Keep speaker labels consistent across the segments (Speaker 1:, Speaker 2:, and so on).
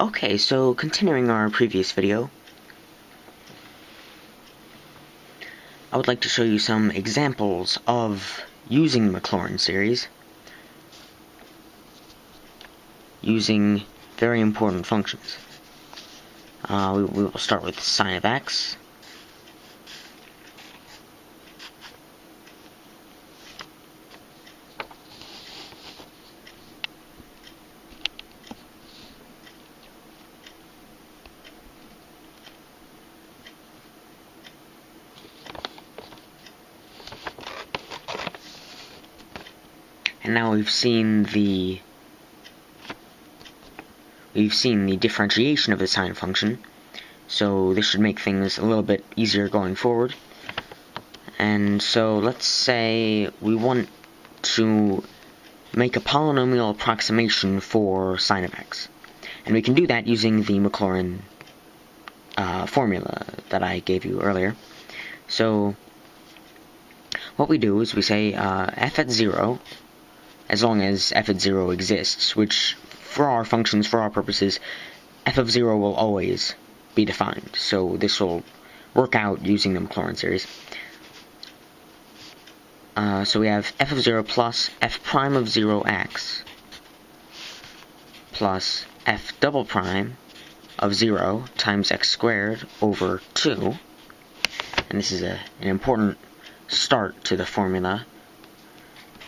Speaker 1: Okay, so continuing our previous video, I would like to show you some examples of using the Maclaurin series, using very important functions. We will start with sine of x. And now we've seen the differentiation of the sine function, so this should make things a little bit easier going forward. And so let's say we want to make a polynomial approximation for sine of x, and we can do that using the Maclaurin formula that I gave you earlier. So what we do is we say f at 0, as long as f at 0 exists, which for our functions, for our purposes, f of 0 will always be defined. So this will work out using the Maclaurin series. So we have f of 0 plus f prime of 0x plus f double prime of 0 times x squared over 2. And this is an important start to the formula.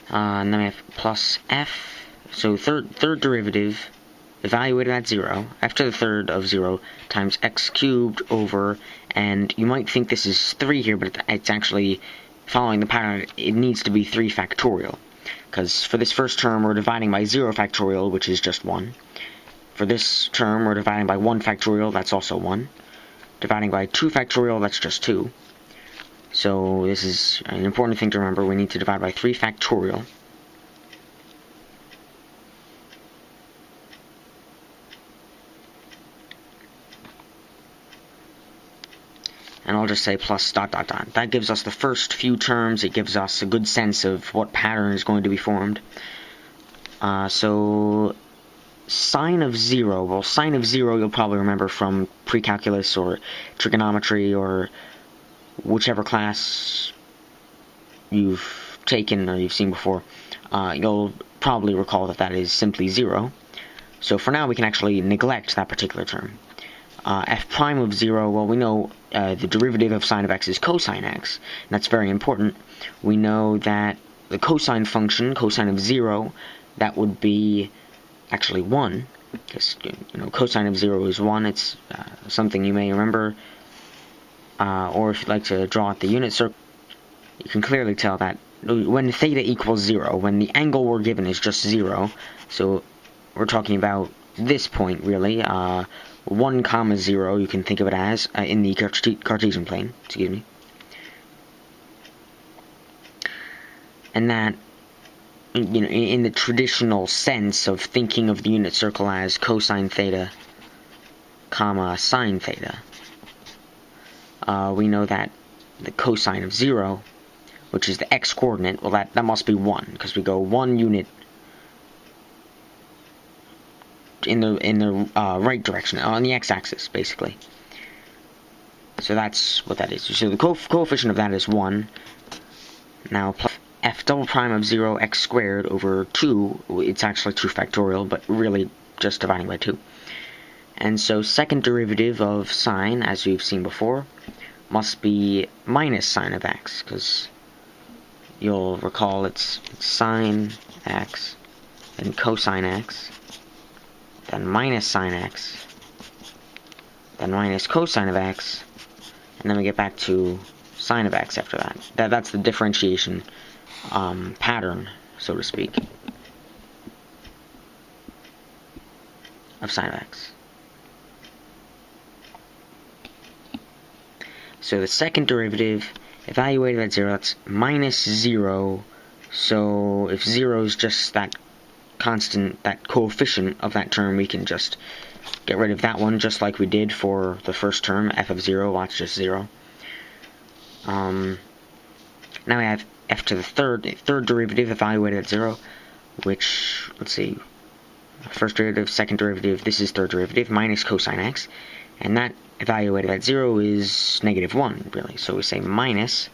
Speaker 1: And then we have plus f, so third derivative evaluated at 0, f to the third of 0 times x cubed over, and you might think this is 3 here, but it's actually, following the pattern, it needs to be 3 factorial. Because for this first term, we're dividing by 0 factorial, which is just 1. For this term, we're dividing by 1 factorial, that's also 1. Dividing by 2 factorial, that's just 2. So this is an important thing to remember. We need to divide by 3 factorial. And I'll just say plus dot dot dot. That gives us the first few terms. It gives us a good sense of what pattern is going to be formed. So sine of 0. Well, sine of 0 you'll probably remember from pre-calculus or trigonometry or whichever class you've taken or you've seen before. You'll probably recall that that is simply 0. So for now we can actually neglect that particular term. F prime of 0, well, we know the derivative of sine of x is cosine x, and that's very important. We know that the cosine function, cosine of 0, that would be actually 1, because, cosine of 0 is 1. It's something you may remember, or if you'd like to draw out the unit circle, you can clearly tell that when theta equals 0, when the angle we're given is just 0, so we're talking about this point, really, 1 comma 0, you can think of it as, in the Cartesian plane, excuse me. And that, in the traditional sense of thinking of the unit circle as cosine theta, comma sine theta, we know that the cosine of 0, which is the x-coordinate, well, that must be 1, because we go 1 unit in the right direction, on the x-axis, basically. So that's what that is. So the coefficient of that is 1. Now, plus f double prime of 0 x squared over 2, it's actually 2 factorial, but really just dividing by 2. And so second derivative of sine, as we've seen before, must be minus sine of x, because you'll recall it's sine x, then cosine x, then minus sine x, then minus cosine of x, and then we get back to sine of x after that. That's the differentiation pattern, so to speak, of sine of x. So the second derivative, evaluated at 0, that's minus 0, so if 0 is just that constant, that coefficient of that term, we can just get rid of that one, just like we did for the first term, f of 0, that's just 0. Now we have f to the third derivative evaluated at 0, which, let's see, first derivative, second derivative, this is third derivative, minus cosine x, and that evaluated at 0 is -1, really. So we say minus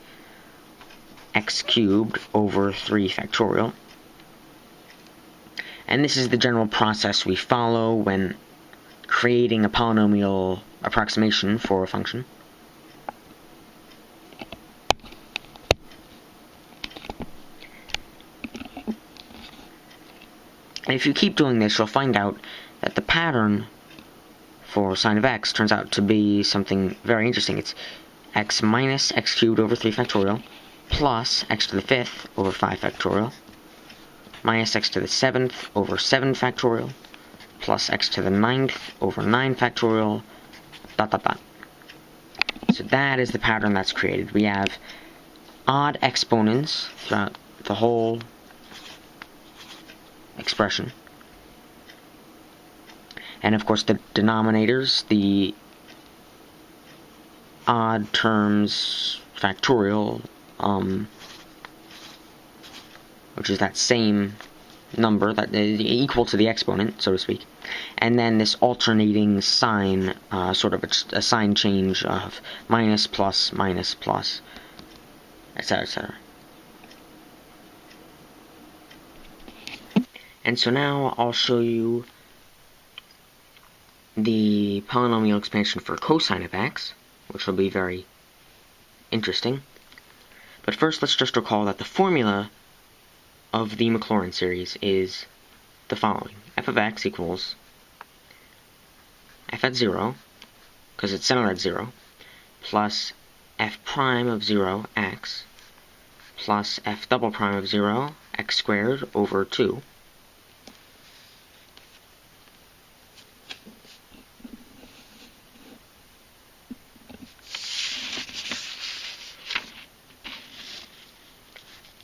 Speaker 1: x cubed over 3 factorial. And this is the general process we follow when creating a polynomial approximation for a function. And if you keep doing this, you'll find out that the pattern for sine of x turns out to be something very interesting. It's x minus x cubed over 3 factorial plus x to the 5th over 5 factorial minus x to the 7th over 7 factorial plus x to the 9th over 9 factorial, ... So that is the pattern that's created. We have odd exponents throughout the whole expression. And of course the denominators, the odd terms factorial, which is that same number that is equal to the exponent, so to speak. And then this alternating sign, sort of a sign change of minus, plus, etc., etc. And so now I'll show you the polynomial expansion for cosine of x, which will be very interesting. But first, let's just recall that the formula of the Maclaurin series is the following. F of x equals f at 0, because it's centered at 0, plus f prime of 0, x, plus f double prime of 0, x squared over 2,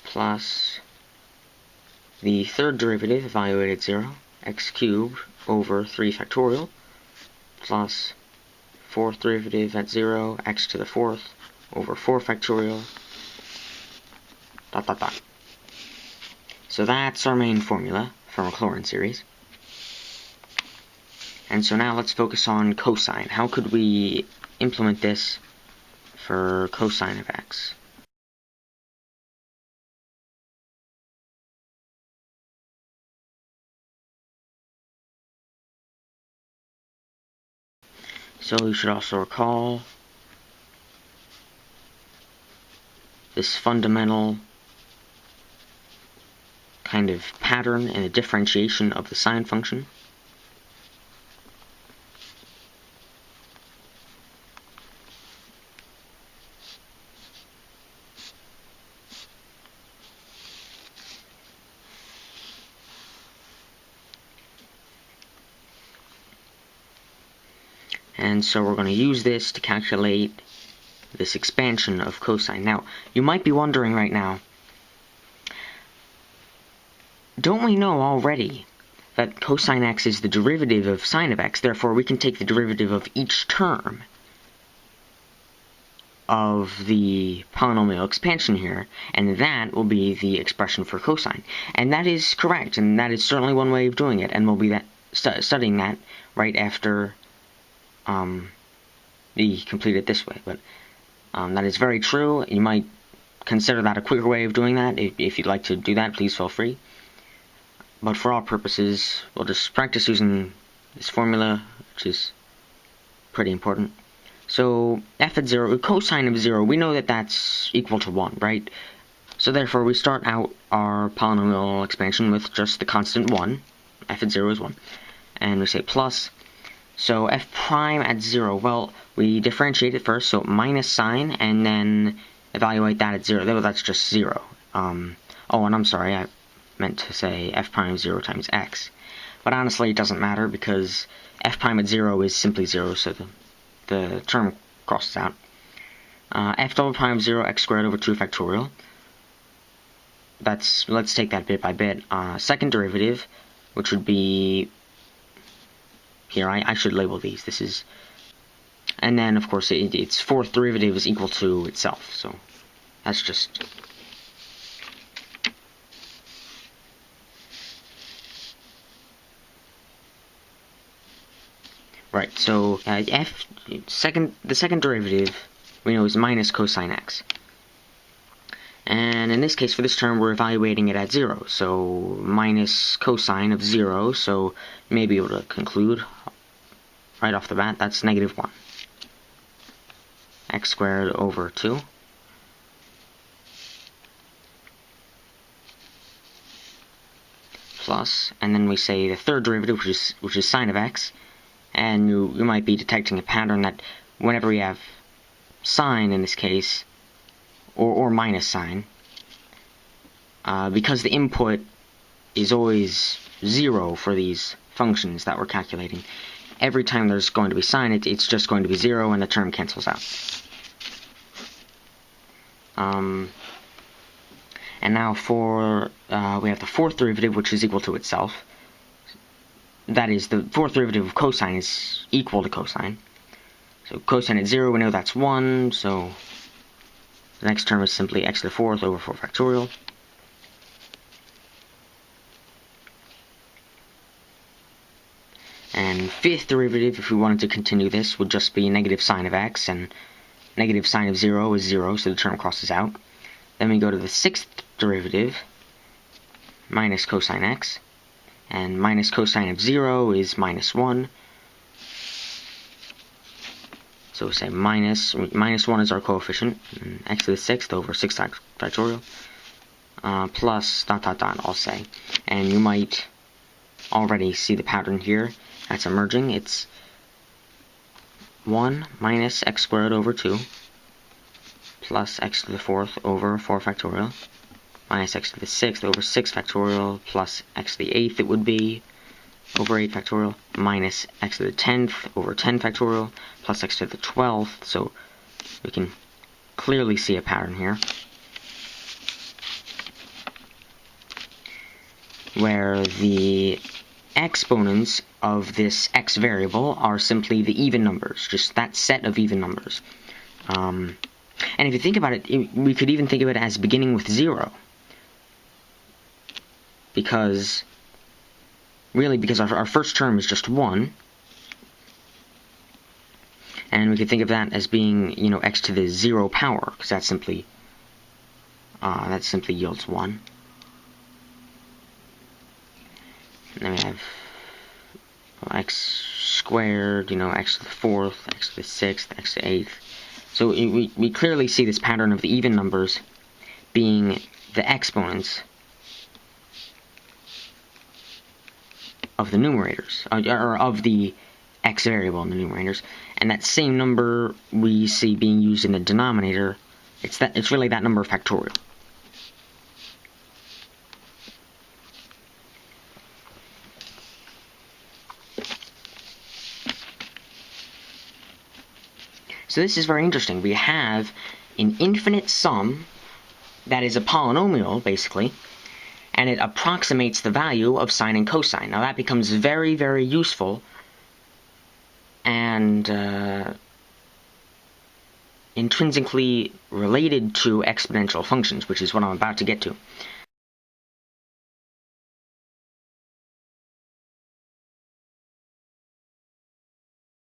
Speaker 1: plus the third derivative evaluated at 0, x cubed over 3 factorial, plus fourth derivative at 0, x to the 4th over 4 factorial, ... So that's our main formula for Maclaurin series. And so now let's focus on cosine. How could we implement this for cosine of x? So you should also recall this fundamental kind of pattern in the differentiation of the sine function. And so we're going to use this to calculate this expansion of cosine. Now, you might be wondering right now, don't we know already that cosine x is the derivative of sine of x, therefore we can take the derivative of each term of the polynomial expansion here, and that will be the expression for cosine. And that is correct, and that is certainly one way of doing it, and we'll be studying that right after we complete it this way. But that is very true. You might consider that a quicker way of doing that. If you'd like to do that, please feel free. But for all purposes, we'll just practice using this formula, which is pretty important. So f at 0, cosine of 0, we know that that's equal to 1, right? So therefore we start out our polynomial expansion with just the constant 1. F at 0 is 1. And we say plus. So f prime at 0, well, we differentiate it first, so minus sine, and then evaluate that at 0. That's just 0. Oh, and I'm sorry, I meant to say f prime of 0 times x. But honestly, it doesn't matter, because f prime at 0 is simply 0, so the term crosses out. F double prime of 0, x squared over 2 factorial. Let's take that bit by bit. Second derivative, which would be... Here, I should label these. This is... And then, of course, its fourth derivative is equal to itself, so that's just... Right, so the second derivative we know is minus cosine x. And in this case, for this term, we're evaluating it at 0. So minus cosine of 0, so you may be able to conclude right off the bat, that's negative 1. X squared over 2. Plus, and then we say the third derivative, which is sine of x, and you might be detecting a pattern that whenever we have sine in this case, or minus sine, because the input is always 0 for these functions that we're calculating, every time there's going to be sine, it's just going to be 0 and the term cancels out. And now for, we have the fourth derivative, which is equal to itself. That is, the fourth derivative of cosine is equal to cosine. So cosine at 0, we know that's 1, so the next term is simply x to the fourth over 4 factorial. And fifth derivative, if we wanted to continue this, would just be negative sine of x, and negative sine of 0 is 0, so the term crosses out. Then we go to the sixth derivative, minus cosine x, and minus cosine of 0 is minus 1. So we say minus 1 is our coefficient, x to the sixth over 6 factorial, plus dot dot dot, I'll say. And you might already see the pattern here that's emerging. It's 1 minus x squared over 2 plus x to the fourth over 4 factorial minus x to the sixth over 6 factorial plus x to the eighth it would be over 8 factorial minus x to the 10th over 10 factorial plus x to the 12th. So we can clearly see a pattern here where the exponents of this x variable are simply the even numbers, just that set of even numbers. And if you think about it, we could even think of it as beginning with 0. Because our first term is just 1. And we could think of that as being, x to the 0 power, because that simply yields 1. And then we have x squared, x to the fourth, x to the sixth, x to the eighth. So we clearly see this pattern of the even numbers being the exponents of the numerators, or of the x variable in the numerators, and that same number we see being used in the denominator, it's really that number factorial. So this is very interesting. We have an infinite sum that is a polynomial, basically, and it approximates the value of sine and cosine. Now that becomes very, very useful and intrinsically related to exponential functions, which is what I'm about to get to.